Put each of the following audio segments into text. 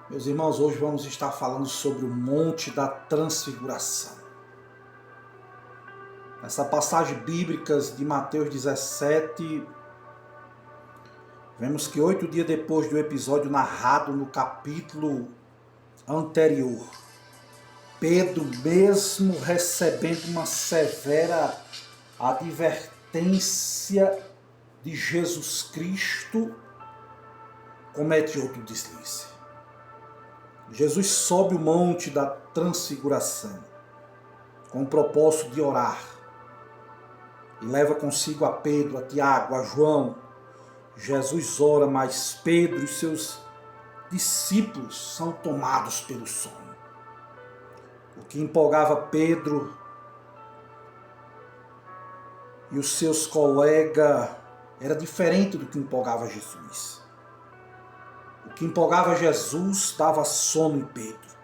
Meus irmãos, hoje vamos estar falando sobre o Monte da Transfiguração. Essa passagem bíblica de Mateus 17, vemos que 8 dias depois do episódio narrado no capítulo anterior, Pedro, mesmo recebendo uma severa advertência de Jesus Cristo, comete outro deslize. Jesus sobe o monte da transfiguração com o propósito de orar e leva consigo a Pedro, a Tiago, a João. Jesus ora, mas Pedro e seus discípulos são tomados pelo sono. O que empolgava Pedro e os seus colegas era diferente do que empolgava Jesus. O que empolgava Jesus dava sono em Pedro.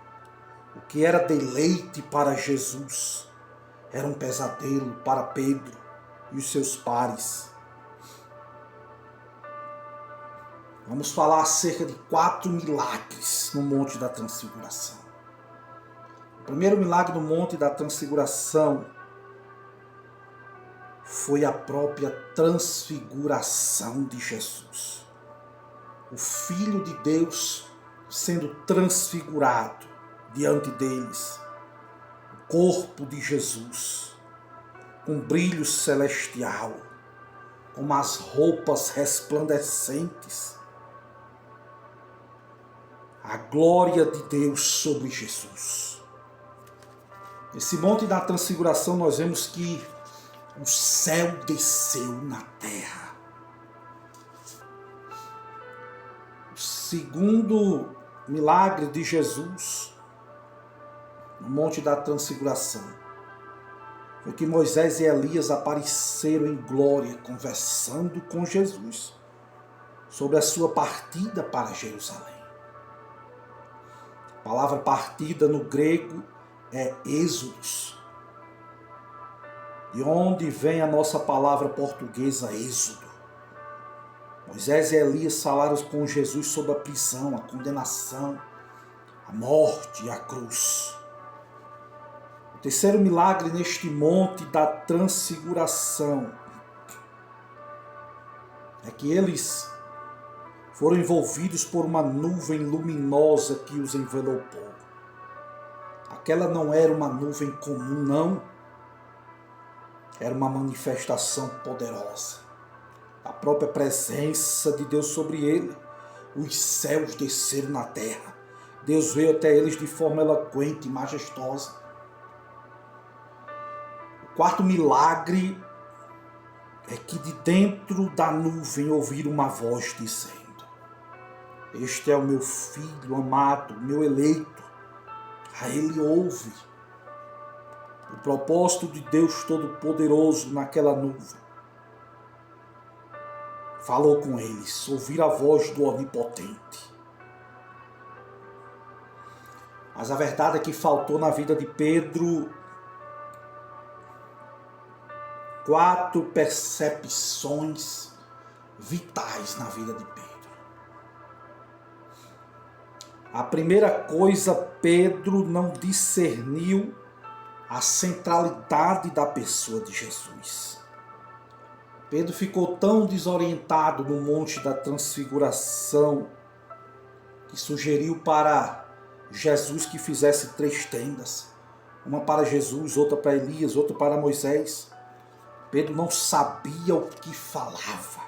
O que era deleite para Jesus era um pesadelo para Pedro e os seus pares. Vamos falar acerca de 4 milagres no Monte da Transfiguração. O primeiro milagre no Monte da Transfiguração foi a própria transfiguração de Jesus. O Filho de Deus sendo transfigurado diante deles. O corpo de Jesus, com brilho celestial, com as roupas resplandecentes. A glória de Deus sobre Jesus. Nesse Monte da Transfiguração nós vemos que o céu desceu na terra. Segundo milagre de Jesus no Monte da Transfiguração foi que Moisés e Elias apareceram em glória conversando com Jesus sobre a sua partida para Jerusalém. A palavra partida no grego é êxodos, de onde vem a nossa palavra portuguesa êxodo. Moisés e Elias falaram com Jesus sobre a prisão, a condenação, a morte e a cruz. O terceiro milagre neste monte da transfiguração é que eles foram envolvidos por uma nuvem luminosa que os envelopou. Aquela não era uma nuvem comum, não. Era uma manifestação poderosa. A própria presença de Deus sobre ele. Os céus desceram na terra. Deus veio até eles de forma eloquente e majestosa. O quarto milagre é que de dentro da nuvem ouviram uma voz dizendo: este é o meu filho amado, meu eleito. A ele ouve. O propósito de Deus Todo-Poderoso naquela nuvem falou com eles, ouviram a voz do Onipotente. Mas a verdade é que faltou na vida de Pedro 4 percepções vitais na vida de Pedro. A primeira coisa, Pedro não discerniu a centralidade da pessoa de Jesus. Pedro ficou tão desorientado no Monte da Transfiguração que sugeriu para Jesus que fizesse 3 tendas. Uma para Jesus, outra para Elias, outra para Moisés. Pedro não sabia o que falava.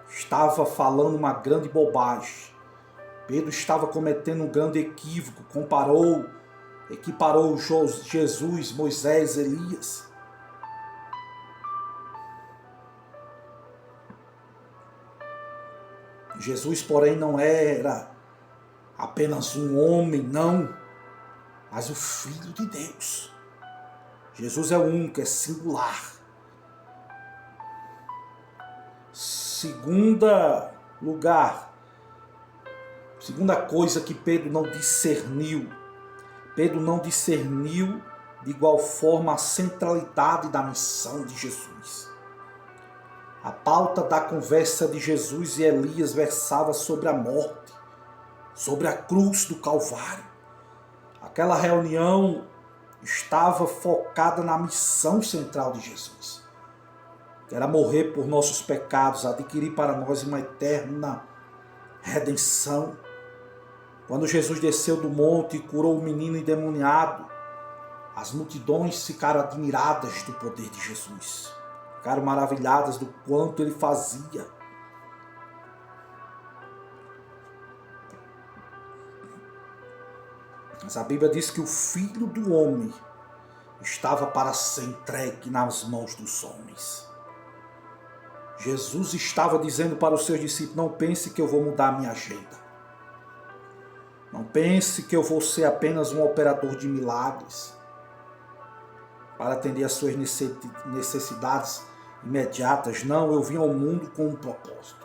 Estava falando uma grande bobagem. Pedro estava cometendo um grande equívoco. Equiparou Jesus, Moisés, Elias. Jesus, porém, não era apenas um homem, não, mas o Filho de Deus. Jesus é único, é singular. Segunda coisa que Pedro não discerniu. Pedro não discerniu de igual forma a centralidade da missão de Jesus. A pauta da conversa de Jesus e Elias versava sobre a morte, sobre a cruz do Calvário. Aquela reunião estava focada na missão central de Jesus, que era morrer por nossos pecados, adquirir para nós uma eterna redenção. Quando Jesus desceu do monte e curou o menino endemoniado, as multidões ficaram admiradas do poder de Jesus, ficaram maravilhadas do quanto ele fazia. Mas a Bíblia diz que o Filho do Homem estava para ser entregue nas mãos dos homens. Jesus estava dizendo para os seus discípulos: não pense que eu vou mudar a minha agenda. Não pense que eu vou ser apenas um operador de milagres para atender às suas necessidades imediatas. Não, eu vim ao mundo com um propósito.